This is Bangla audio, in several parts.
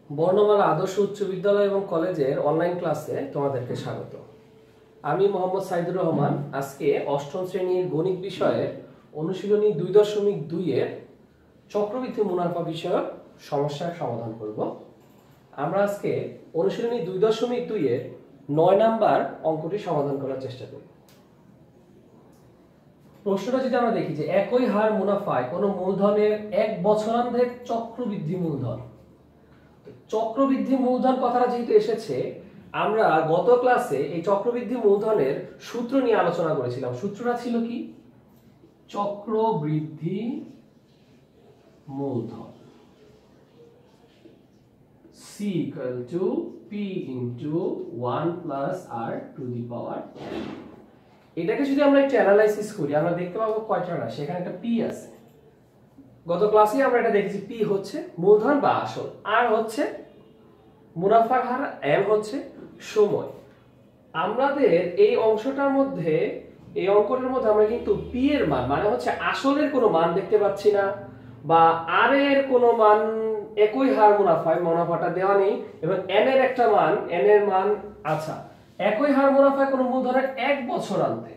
বর্ণমালা আদর্শ উচ্চ বিদ্যালয় এবং কলেজের অনলাইন ক্লাসে তোমাদেরকে স্বাগত। আমি মোহাম্মদ সাইদুর রহমান। আজকে অষ্টম শ্রেণীর গণিত বিষয়ের অনুশীলনী 2.2 এর চক্রবৃদ্ধি মুনাফা বিষয়ক সমস্যার সমাধান করব। আমরা আজকে অনুশীলনী 2.2 এর 9 নাম্বার অঙ্কটি সমাধান করার চেষ্টা করি। প্রশ্নটা যদি আমরা দেখি যে একই হার মুনাফায় কোনো মূলধনের 1 বছরান্তের চক্রবৃদ্ধি মূলধন। চক্রবৃদ্ধি মূলধন কথাটা যেহেতু এসেছে, আমরা গত ক্লাসে এই চক্রবৃদ্ধি মূলধনের সূত্র নিয়ে আলোচনা করেছিলাম। সূত্রটা ছিল কি? চক্রবৃদ্ধি মূলধন C equal to P into 1 plus R to the power n। এটাকে যদি আমরা একটু অ্যানালাইসিস করি, আমরা দেখতে পাবো কয়টা রাশি, এখানে একটা P আছে। গত ক্লাসে আমরা এটা দেখেছি, P হচ্ছে মূলধন বা আসল, R হচ্ছে মুনাফার হার, M হচ্ছে সময়। আমাদের এই অংশটার মধ্যে, এই অঙ্কটার মধ্যে আমরা কিন্তু P এর মান মানে হচ্ছে আসলের কোনো মান দেখতে পাচ্ছি না, বা R এর কোনো মান একই হার মুনাফাটা দেওয়া নেই, এবং N এর একটা মান, N এর মান আচ্ছা একই হার মুনাফায় কোনো মূলধনের 1 বছর আনতে,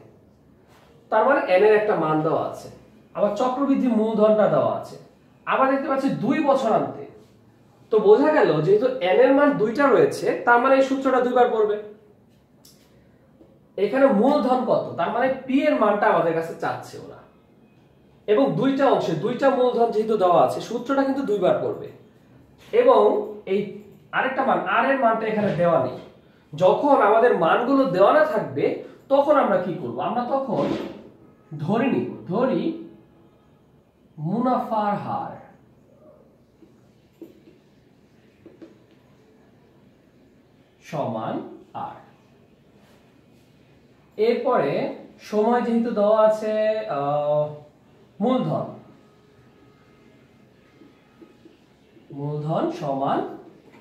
তার মানে N এর একটা মান দেওয়া আছে। আবার চক্রবৃদ্ধি মূলধনটা দেওয়া আছে। আবার দেখতে পাচ্ছি 2 বছর আনতে। তো বোঝা গেল যেহেতু N এর মান 2টা রয়েছে, তার মানে এই সূত্রটা দুইবার পড়বে। এখানে মূলধন কত, তার মানে P এর মানটা আমাদের কাছে চাচ্ছে ওরা, এবং দুইটা অংশে দুইটা মূলধন যেহেতু দেওয়া আছে, সূত্রটা কিন্তু দুইবার পড়বে। এবং এই আরেকটা মান R এর মানটা এখানে দেওয়া নেই। যখন আমাদের মানগুলো দেওয়া না থাকবে, তখন আমরা কি করব? আমরা তখন ধরি মুনাফার হার সমান R। এরপরে সময় যেহেতু দেওয়া আছে, মূলধন সমান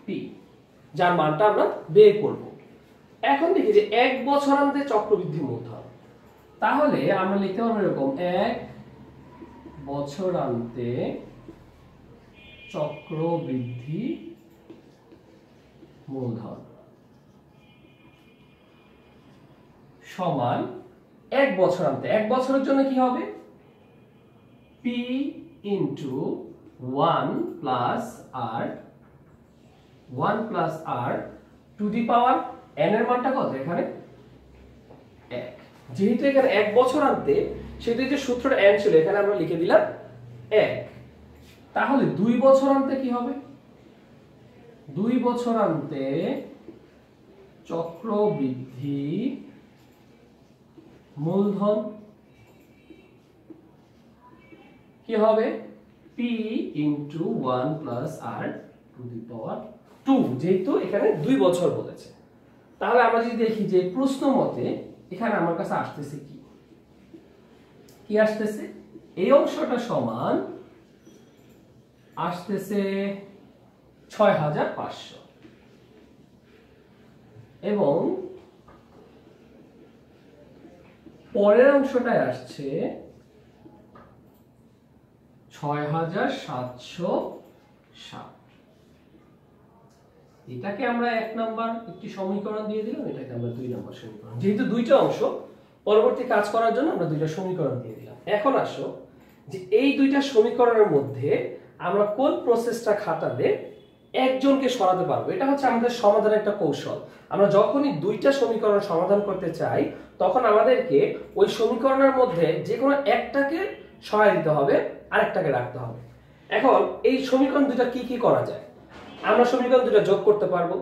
P, যার মানটা আমরা বের করব। এখন দেখি যে 1 বছরান্তে চক্রবৃদ্ধি মূলধন, তাহলে আমরা লিখতে পারবো এরকম: 1 বছরান্তে চক্রবৃদ্ধি মূলধন সমান 1 বছরান্তে। 1 বছরের জন্য কি হবে? P into 1 plus R, 1 plus R to the power n এর মানটা কত? এখানে 1। যেহেতু এখানে 1 বছর আনতে, সেহেতু যে সূত্রটা n ছিল এখানে আমরা লিখে দিলাম 1। তাহলে 2 বছর আনতে কি হবে? 2 বছর আনতে চক্রবৃদ্ধি মূলধন কি হবে? P into 1 plus R to the power 2, যেহেতু এখানে 2 বছর বলেছে। তাহলে আমরা যদি দেখি যে প্রশ্ন মতে এখানে আমার কাছে আসতেছে কি আসতেছে? এই অংশটা সমান আসতেছে 6500, এবং পরের অংশটায় আসছে 6760। এটাকে আমরা 1 নাম্বার একটি সমীকরণ দিয়ে দিলাম, এটাকে আমরা 2 নাম্বার সমীকরণ। যেহেতু দুইটা অংশ, পরবর্তী কাজ করার জন্য আমরা দুইটা সমীকরণ দিয়ে দিলাম। এখন আসো যে এই দুইটা সমীকরণের মধ্যে আমরা কোন প্রসেসটা খাটালে একজনকে সরাতে পারবো। এটা হচ্ছে আমাদের সমাধানের একটা কৌশল। আমরা যখনই দুইটা সমীকরণ সমাধান করতে চাই, তখন আমাদেরকে ওই সমীকরণের মধ্যে যে কোনো একটাকে সরাই দিতে হবে, আরেকটাকে রাখতে হবে। এখন এই সমীকরণ দুইটা কি কি করা যায়? আমরা সমীকরণ দুটো যোগ করতে পারবো,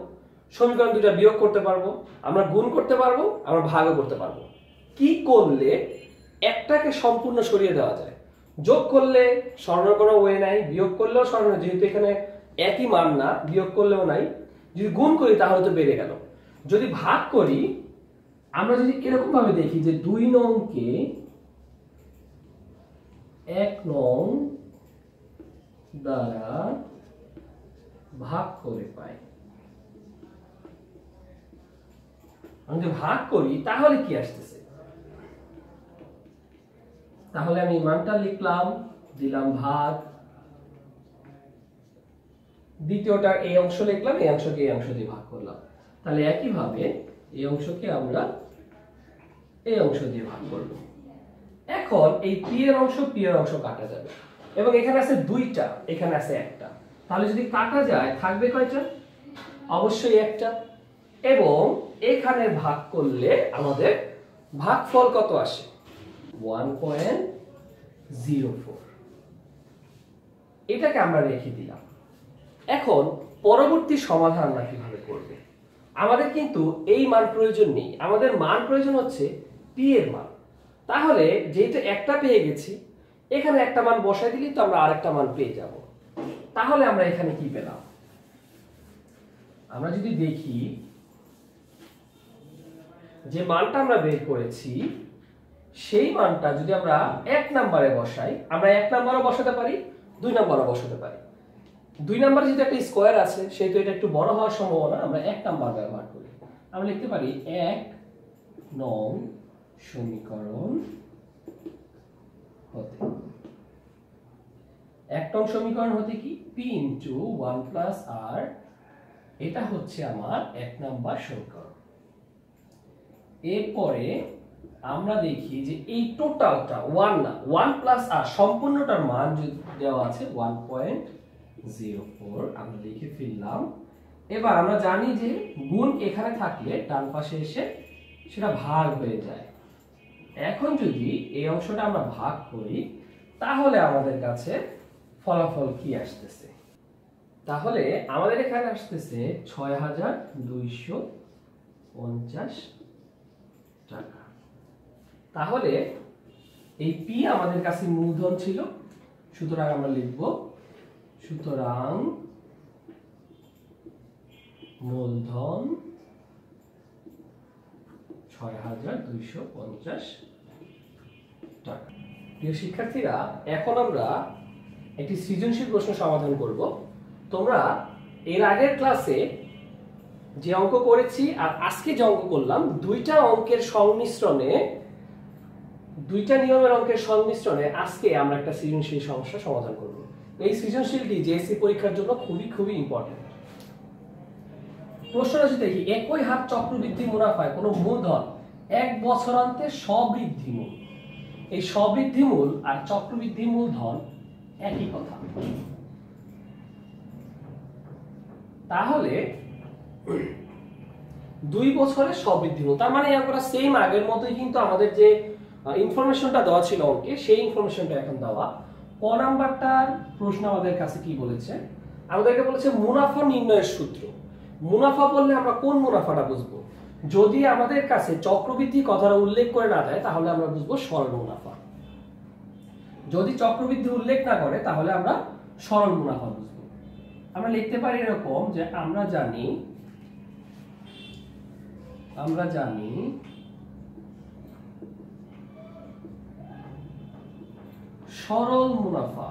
সমীকরণ দুটো বিয়োগ করতে পারবো, আমরা গুণ করতে পারবো, আমরা ভাগও করতে পারবো। কি করলে একটাকে সম্পূর্ণ সরিয়ে দেওয়া যায়? যোগ করলে সরানোর কোনো ওয়ে নাই, বিয়োগ করলেও সরানো, যেহেতু এখানে একই মান না, বিয়োগ করলেও নাই। যদি গুণ করি তাহলে তো বেড়ে গেল। যদি ভাগ করি, আমরা যদি এরকম ভাবে দেখি যে 2 নংকে 1 নং দ্বারা ভাগ করে পাই, আমি যদি ভাগ করি তাহলে কি আসতেছে? তাহলে আমি মানটা লিখলাম, দিলাম ভাগ, দ্বিতীয়টার এই অংশ লিখলাম, এই অংশকে এই অংশ দিয়ে ভাগ করলাম। তাহলে একইভাবে এই অংশকে আমরা এই অংশ দিয়ে ভাগ করব। এখন এই পি এর অংশ কাটা যাবে, এবং এখানে আছে দুইটা, এখানে আছে একটা। তাহলে যদি কাটা যায় থাকবে কয়টা? অবশ্যই একটা। এবং এখানে ভাগ করলে আমাদের ভাগফল কত আসে? 1.04। এটাকে আমরা রেখে দিলাম। এখন পরবর্তী সমাধান আমরা কিভাবে করব? আমাদের কিন্তু এই মান প্রয়োজন নেই, আমাদের মান প্রয়োজন হচ্ছে পি এর মান। তাহলে যেহেতু একটা পেয়ে গেছি, এখানে একটা মান বসাই দিলেই তো আমরা আরেকটা মান পেয়ে যাব। তাহলে আমরা এখানে কি পেলাম? আমরা যদি দেখি যে মানটা আমরা বের করেছি, সেই মানটা যদি আমরা 1 নম্বরে বসাই, আমরা 1 নম্বরও বসাতে পারি, 2 নম্বরও বসাতে পারি। 2 নম্বরে যেহেতু একটা স্কয়ার আছে, সেহেতু এটা একটু বড় হওয়ার সম্ভাবনা, আমরা 1 নম্বর ব্যবহার করি। আমরা লিখতে পারি 1 নং সমীকরণ হতে, 1 নং সমীকরণ হতে কি? p * 1 + r, এটা হচ্ছে আমার 1 নম্বর সমীকরণ। এরপরে আমরা দেখি যে এই টোটালটা 1 না, 1 + r সম্পূর্ণটার মান দেওয়া আছে 1.04, আমরা লিখে ফেললাম। এবার আমরা জানি যে গুণ এখানে থাকলে ডান পাশে এসে সেটা ভাগ হয়ে যায়। এখন যদি এই অংশটা আমরা ভাগ করি, তাহলে আমাদের কাছে ফলাফল কি আসতেছে? তাহলে আমাদের এখানে আসতেছে ৬২৫০ টাকা। তাহলে এই পি আমাদের কাছে মূলধন ছিল, সুতরাং আমরা লিখব সুতরাং মূলধন ৬২৫০ টাকা। প্রিয় শিক্ষার্থীরা, এখন আমরা একটি সৃজনশীল প্রশ্ন সমাধান করব। তোমরা এর আগের ক্লাসে যে অঙ্ক করেছি আর আজকে যে অঙ্ক করলাম, দুইটা অঙ্কের সংমিশ্রণে, দুইটা নিয়মের অঙ্কের সংমিশ্রণে আজকে আমরা একটা সৃজনশীল সমস্যা সমাধান করব। এই সৃজনশীলটি জেএসসি পরীক্ষার জন্য খুবই খুবই ইম্পর্টেন্ট। প্রশ্নটা যদি দেখি, একই হার চক্রবৃদ্ধি মুনাফায় কোনো মূলধন 1 বছরান্তে সবৃদ্ধি মূল। এই সবৃদ্ধি মূল আর চক্রবৃদ্ধি মূলধন একই কথা। তাহলে 2 বছরে সবৃদ্ধি মূল, তার মানে আমরা সেম আগের মতোই কিন্তু আমাদের যে ইনফরমেশনটা দেওয়া ছিল অঙ্কে, সেই ইনফরমেশনটা এখন দেওয়া। ক নাম্বারটার প্রশ্ন আমাদের কাছে কি বলেছে? আমাদেরকে বলেছে মুনাফা নির্ণয়ের সূত্র। মুনাফা বললে আমরা কোন মুনাফাটা বুঝবো? যদি আমাদের কাছে চক্রবৃদ্ধি কথাটা উল্লেখ করে না দেয়, তাহলে আমরা বুঝবো সরল মুনাফা। যদি চক্রবৃদ্ধি উল্লেখ না করে, তাহলে আমরা সরল মুনাফা বুঝবো। আমরা লিখতে পারি এরকম যে আমরা জানি সরল মুনাফা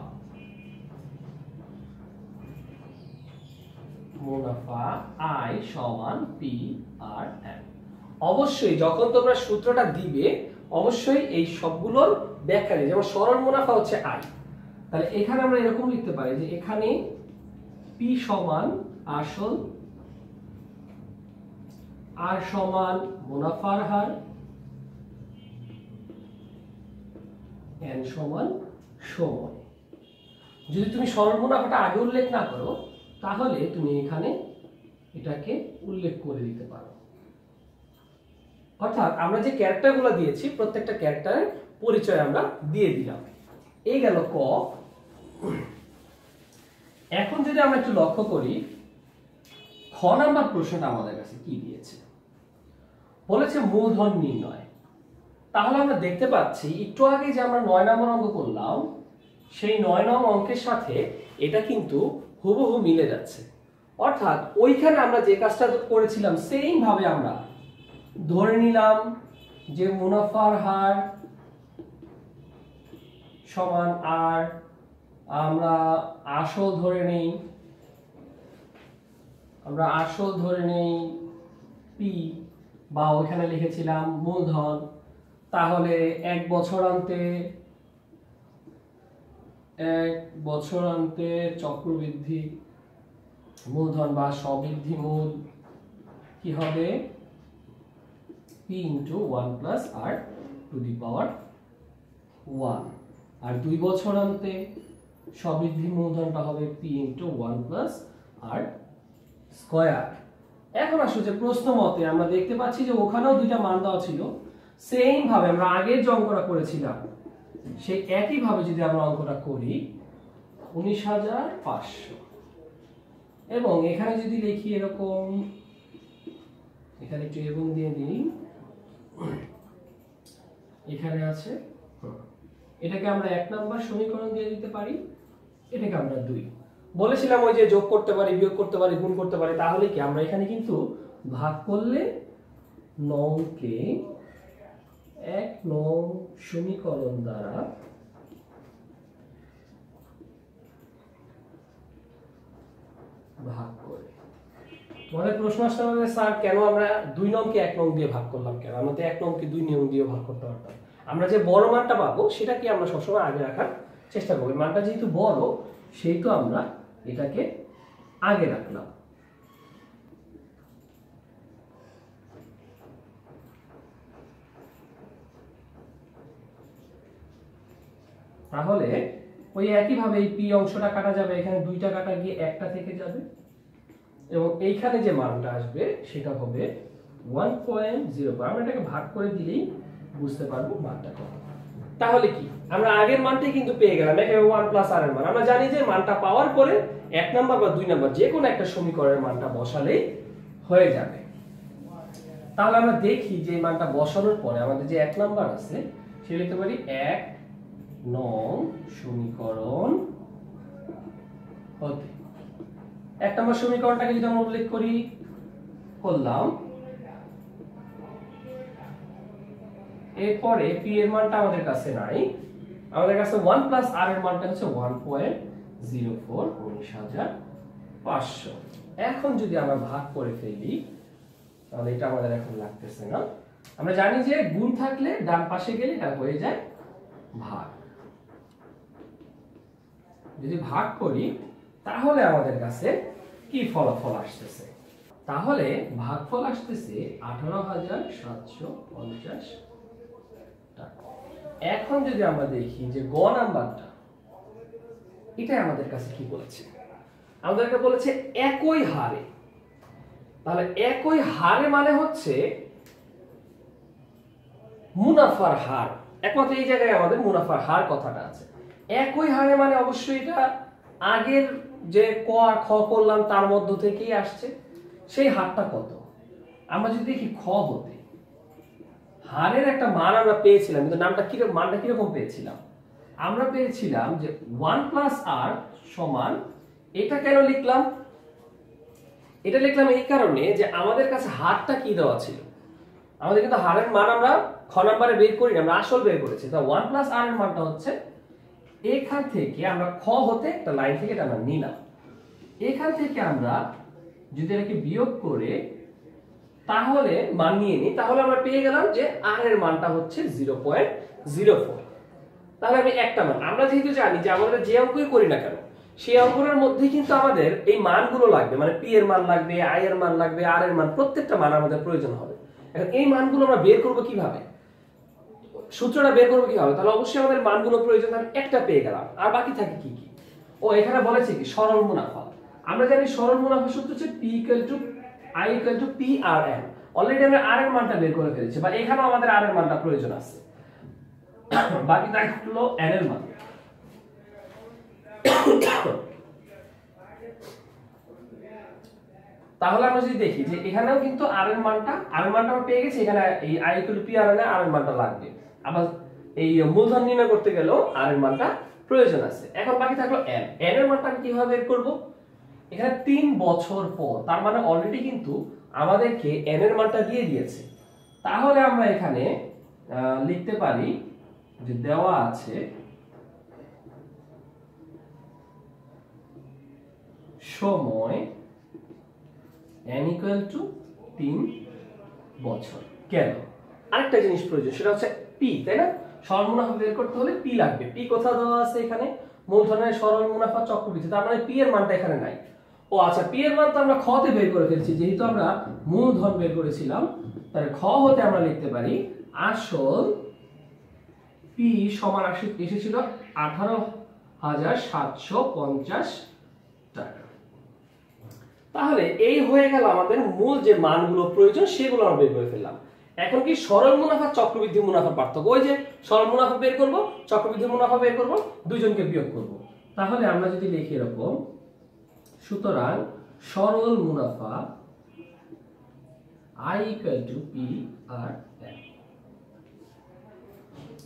I সমান P/M। অবশ্যই যখন তোমরা সূত্রটা দিবে, অবশ্যই এই সবগুলোর ব্যাখ্যা নেই। যেমন সরল মুনাফা হচ্ছে I, তাহলে এখানে আমরা এরকম লিখতে পারি যে এখানে P সমান আসল, R সমান মুনাফার হার, N সমান সময়। যদি তুমি সরল মুনাফাটা আগে উল্লেখ না করো, তাহলে তুমি এখানে এটাকে উল্লেখ করে দিতে পারো। অর্থাৎ আমরা যে ক্যারেক্টারগুলো দিয়েছি, প্রত্যেকটা ক্যারেক্টারের পরিচয় আমরা দিয়ে দিলাম। এই গেল ক। এখন যদি আমরা একটু লক্ষ্য করি, খ নাম্বার প্রশ্নটা আমাদের কাছে কি দিয়েছে? বলেছে মূলধন নির্ণয়। তাহলে আমরা দেখতে পাচ্ছি একটু আগে যে আমরা 9 নম্বর অঙ্ক করলাম, সেই 9 নং অঙ্কের সাথে এটা কিন্তু হুবহু মিলে যাচ্ছে। অর্থাৎ ওইখানে আমরা যে কাজটা করেছিলাম, সেম ভাবে আমরা ধরে নিলাম যে মুনাফার হার সমান আর, আমরা আসল ধরে নেই পি, বা ওইখানে লিখেছিলাম মূলধন। তাহলে 1 বছরান্তে চক্রবৃদ্ধি মূলধন বা সবৃদ্ধি মূল কি হবে p into 1 plus r to the power 1, আর 2 বছর অন্তে সবৃদ্ধি মূলধনটা হবে p into 1 plus r square. এখন আসলে যে প্রশ্ন মতে আমরা দেখতে পাচ্ছি যে ওখানেও দুইটা মান দেওয়া ছিল, সেম ভাবে আমরা আগের যে অঙ্কটা করেছিলাম সেই একই ভাবে যদি আমরা অঙ্কটা করি 19,500, এবং এখানে যদি লিখি এরকম, এখানে একটু এবং দিয়ে দিই, এখানে আছে, এটাকে আমরা 1 নাম্বার সমীকরণ দিয়ে দিতে পারি, এটাকে আমরা 2 বলেছিলাম ওই যে যোগ করতে পারি, বিয়োগ করতে পারি, গুণ করতে পারি। তাহলে কি আমরা এখানে কিন্তু ভাগ করলে 9 কে 1 নং সমীকরণ দ্বারা ভাগ করে। তোমাদের প্রশ্ন আসতে পারে স্যার কেন আমরা 2 নং কে 1 নং দিয়ে ভাগ করলাম, কেন আমরা তো 1 নং কে 2 নং দিয়ে ভাগ করতে পারতাম। আমরা যে বড় মানটা পাবো সেটা কি আমরা সবসময় আগে রাখার চেষ্টা করব। মানটা যেহেতু বড় সেই তো আমরা এটাকে আগে রাখলাম। তাহলে ওই একই ভাবে এই p অংশটা কাটা যাবে, এখানে 2টা কাটা গিয়ে একটা থেকে যাবে, এবং এইখানে যে মানটা আসবে সেটা হবে 1.05। আমরা এটাকে ভাগ করে দিলেই বুঝতে পারবো মানটা কত। তাহলে কি আমরা আগের মানটাই কিন্তু পেয়ে গেলাম, এখানে 1 প্লাস r এর মান। আমরা জানি যে মানটা পাওয়ার পরে 1 নাম্বার বা 2 নাম্বার যে কোনো একটা সমীকরণের মানটা বসালেই হয়ে যাবে। তাহলে আমরা দেখি যে মানটা বসানোর পরে আমাদের যে 1 নাম্বার আছে সেটা লিখতে পারি 1 নং সমীকরণ হতে। 1 নম্বর সমীকরণটাকে যদি আমরা উল্লেখ করি, করলাম, এরপরে p এর মানটা আমাদের কাছে নাই, আমাদের কাছে 1 প্লাস r এর মানটা হচ্ছে 1.04, 19,500। এখন যদি আমরা ভাগ করে ফেলি তাহলে এটা আমাদের এখন লাগতেছে না। আমরা জানি যে গুণ থাকলে ডান পাশে গেলে এটা হয়ে যায় ভাগ। যদি ভাগ করি তাহলে আমাদের কাছে কি ফলাফল আসতেছে, তাহলে ভাগফল আসতেছে 18,750 টাকা। এখন যদি আমরা দেখি যে গ নাম্বারটা, এটা আমাদের কাছে কি বলেছে, আমাদেরকে বলেছে একই হারে। তাহলে একই হারে মানে হচ্ছে মুনাফার হার, একমাত্র এই জায়গায় আমাদের মুনাফার হার কথাটা আছে। একই হারে মানে অবশ্যই এটা আগের যে ক আর খ করলাম তার মধ্য থেকেই আসছে। সেই হারটা কত, আমরা যদি দেখি খ হতে হারের একটা মান আমরা পেয়েছিলাম, কিন্তু মানটা কিরকম পেয়েছিলাম, আমরা পেয়েছিলাম যে 1 প্লাস r সমান, এটা কেন লিখলাম, এটা লিখলাম এই কারণে যে আমাদের কাছে হারটা কি দেওয়া ছিল, আমাদের কিন্তু হারের মান আমরা খ নাম্বারে বের করি, আমরা আসল বের করেছি। তা 1 প্লাস r এর মানটা হচ্ছে, এখান থেকে আমরা খ হতে একটা লাইন থেকে এটা আমরা নিলাম, এখান থেকে আমরা যদি এটাকে বিয়োগ করে তাহলে মান নিয়ে নিই, তাহলে আমরা পেয়ে গেলাম যে r এর মানটা হচ্ছে 0.04। তাহলে আমি একটা মান, আমরা যেহেতু জানি যে আমাদের যে অঙ্কই করি না কেন সেই অঙ্কের মধ্যে কিন্তু আমাদের এই মানগুলো লাগবে, মানে p এর মান লাগবে, i এর মান লাগবে, r এর মান, প্রত্যেকটা মান আমাদের প্রয়োজন হবে। এখন এই মানগুলো আমরা বের করব কিভাবে, সূত্রটা বের করব কিভাবে, তাহলে অবশ্যই আমাদের মানগুলো প্রয়োজন, আমি একটা পেয়ে গেলাম, আর বাকি থাকে কি কি। ও এখানে বলেছে কি সরল মুনাফা, আমরা জানি সরল মুনাফা সূত্র হচ্ছে p i PRN। অলরেডি আমরা r এর মানটা বের করে ফেলেছি, বা এখানেও আমাদের r এর মানটা প্রয়োজন আছে, বাকি থাকলো n এর মান। তাহলে আমরা যদি দেখি যে এখানেও কিন্তু r এর মানটা আমরা পেয়ে গেছি, এখানে এই i PRN এ r এর মানটা লাগবে, আবার এই মূলধন নির্ণয় করতে গেলেও r এর মানটা প্রয়োজন আছে। এখন বাকি থাকলো n এর মানটা আমি কিভাবে বের করব, এখানে 3 বছর পর, তার মানে অলরেডি কিন্তু আমাদেরকে n এর মানটা দিয়ে দিয়েছে। তাহলে আমরা এখানে লিখতে পারি যে দেওয়া আছে সময় n = 3 বছর। কেন, আরেকটা জিনিস প্রয়োজন, সেটা হচ্ছে p, তাই না? সরল মুনাফা বের করতে হলে p লাগবে। p কোথাও দেওয়া আছে, এখানে মূলধনের সরল মুনাফা চক্রবৃদ্ধি, তার মানে p এর মানটা এখানে নাই। ও আচ্ছা, পি এর মান তো আমরা খ তে বের করে ফেলছি, যেহেতু আমরা মূলধন বের করেছিলাম, তাহলে খ হতে আমরা লিখতে পারি আসল পি সমান এসেছিল 18,750 টাকা। তাহলে এই হয়ে গেল আমাদের মূল যে মানগুলো প্রয়োজন সেগুলো আমরা বের করে ফেললাম। এখন কি সরল মুনাফা চক্রবৃদ্ধি মুনাফার পার্থক্য, ওই যে সরল মুনাফা বের করব, চক্রবৃদ্ধি মুনাফা বের করব, দুইজনকে বিয়োগ করব। তাহলে আমরা যদি লিখি এরকম, সুতরাং সরল মুনাফা I equal to P R N।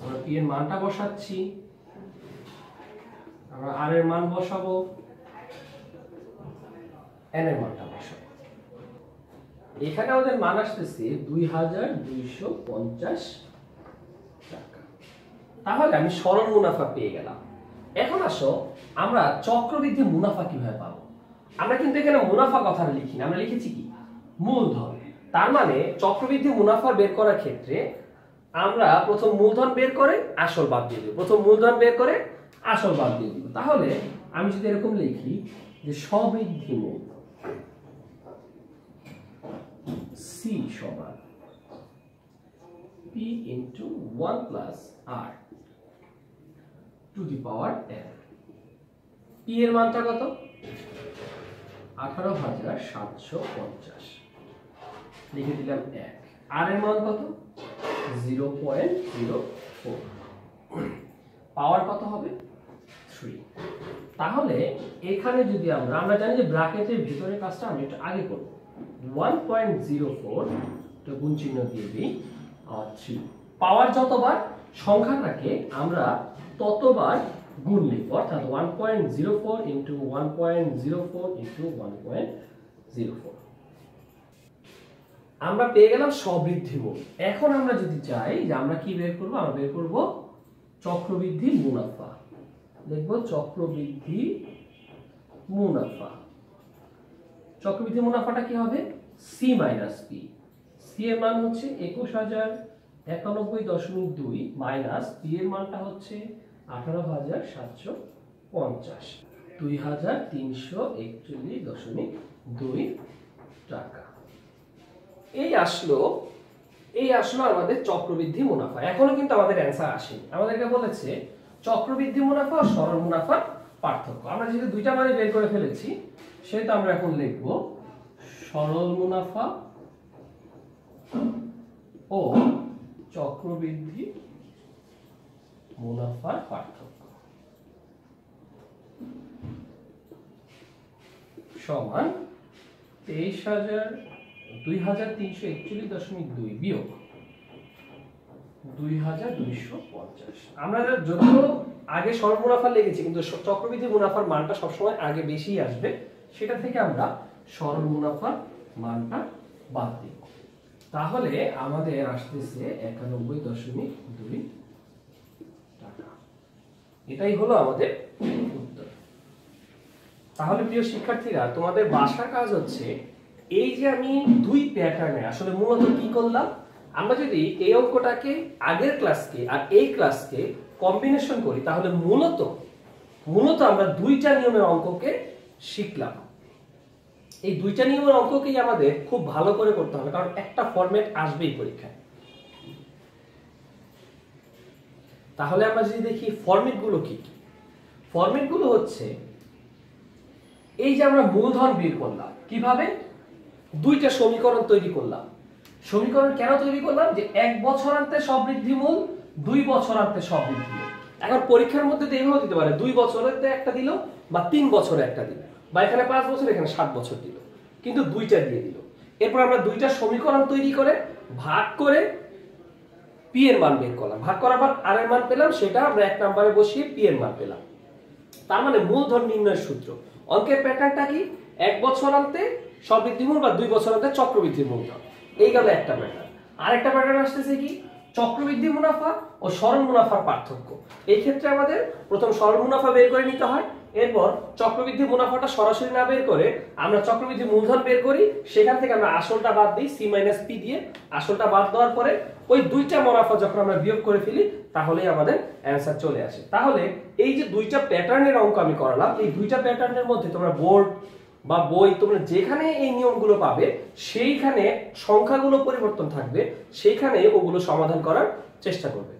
আমরা P এর মানটা বসাচ্ছি, আমরা R এর মান বসাবো, N এর মানটা বসাবো। এখানে আমাদের মান আসতেছে 2250 টাকা। তাহলে আমি সরল মুনাফা পেয়ে গেলাম। এখন আসো আমরা চক্রবৃদ্ধি মুনাফা কিভাবে পাবো। আমরা কিন্তু এখানে মুনাফা কথাটা লিখি না, আমরা লিখেছি কি মূলধন। তার মানে চক্রবৃদ্ধি মুনাফা বের করার ক্ষেত্রে আমরা প্রথম মূলধন বের করে আসল বাদ দিয়ে দেব, প্রথম মূলধন বের করে আসল বাদ দিয়ে দিব। তাহলে আমি যদি এরকম লিখি যে সবৃদ্ধি মূল C সমান P into 1 plus R to the power N। P এর মানটা কত? 18,750, লিখে দিলাম 1। R এর মান কত? 0.04, পাওয়ার কত হবে? 3। তাহলে এখানে যদি আমরা জানি যে ব্র্যাকেটের ভিতরের কাজটা আমি একটু আগে করব। 1.04 তো গুণ চিহ্ন দিয়ে দিই, আর 3। পাওয়ার যতবার সংখ্যাটাকে আমরা ততবার গুণ লিখব, অর্থাৎ 1.04 into 1.04 into 1.04। আমরা পেয়ে গেলাম সবৃদ্ধি মূল। এখন আমরা যদি চাই যে আমরা কি বের করব, আমরা বের করব চক্রবৃদ্ধি মুনাফা। লিখব চক্রবৃদ্ধি মুনাফা। চক্রবৃদ্ধি মুনাফাটা কি হবে? C minus P। C এর মান হচ্ছে 21,091.2 মাইনাস P এর মানটা হচ্ছে 18,750, 2341.2 টাকা। এই আসলো আমাদের চক্রবৃদ্ধি মুনাফা। এখনো কিন্তু আমাদের অ্যান্সার আসেনি। আমাদেরকে বলেছে চক্রবৃদ্ধি মুনাফা আর সরল মুনাফার পার্থক্য। আমরা যেহেতু দুইটা মানে বের করে ফেলেছি, সেটা আমরা এখন লিখব সরল মুনাফা ও চক্রবৃদ্ধি মুনাফার পার্থক্য সমান 23,341.2 বিয়োগ 2,250। আমরা যদিও আগে সরল মুনাফা লিখেছি, কিন্তু চক্রবৃদ্ধি মুনাফার মানটা সবসময় আগে বেশি আসবে, সেটা থেকে আমরা সরল মুনাফার মানটা বাদ দিব। তাহলে আমাদের আসতেছে 91.2 টাকা। এটাই হলো আমাদের উত্তর। তাহলে প্রিয় শিক্ষার্থীরা, তোমাদের বাসার কাজ হচ্ছে এই যে আমি দুই প্যাটার্নে আসলে মূলত কি করলাম, আমরা যদি এই অঙ্কটাকে আগের ক্লাসকে আর এই ক্লাসকে কম্বিনেশন করি, তাহলে মূলত আমরা দুইটা নিয়মের অঙ্ককে শিখলাম। এই দুইটা নিয়মের অঙ্ককেই আমাদের খুব ভালো করে করতে হবে, কারণ একটা ফরম্যাট আসবেই পরীক্ষায়। তাহলে আমরা যদি দেখি ফরম্যাটগুলো কি কি, ফরম্যাটগুলো হচ্ছে এই যে আমরা মূলধন বের করলাম কিভাবে, দুইটা সমীকরণ তৈরি করলাম। সমীকরণ কেন তৈরি করলাম? যে 1 বছরান্তে সবৃদ্ধি মূল, 2 বছরান্তে সবৃদ্ধি মূল। এখন পরীক্ষার মধ্যে তো এইভাবে দিতে পারে, 2 বছরেতে একটা দিল বা 3 বছরে একটা দিল, বা এখানে 5 বছর এখানে 7 বছর দিল, কিন্তু দুইটা দিয়ে দিল। এরপর আমরা দুইটা সমীকরণ তৈরি করে ভাগ করে পি এর মান বের করলাম, ভাগ করার পর আর এর মান পেলাম, সেটা আমরা 1 নম্বরে বসিয়ে পি এর মান পেলাম। তার মানে মূলধন নির্ণয়ের সূত্র, অঙ্কের প্যাটার্নটা কি? 1 বছরান্তে সবৃদ্ধি মূল বা 2 বছরান্তে চক্রবৃদ্ধি মূলধন, এই গেল একটা প্যাটার্ন। আরেকটা প্যাটার্ন আসতেছে কি? চক্রবৃদ্ধি মুনাফা ও সরল মুনাফার পার্থক্য। এই ক্ষেত্রে আমাদের প্রথম সরল মুনাফা বের করে নিতে হয়, এরপর চক্রবৃদ্ধি মুনাফাটা সরাসরি না বের করে আমরা চক্রবৃদ্ধি মূলধন বের করি, সেখান থেকে আমরা আসলটা বাদ দিই C - P দিয়ে। আসলটা বাদ দেওয়ার পরে ওই দুইটা মুনাফা যখন আমরা বিয়োগ করে ফেলি, তাহলেই আমাদের অ্যানসার চলে আসে। তাহলে এই যে দুইটা প্যাটার্নের অঙ্ক আমি করালাম, এই দুইটা প্যাটার্নের মধ্যে তোমরা বোর্ড বা বই তোমরা যেখানে এই নিয়মগুলো পাবে সেইখানে সংখ্যাগুলো পরিবর্তন থাকবে, সেইখানে ওগুলো সমাধান করার চেষ্টা করবে।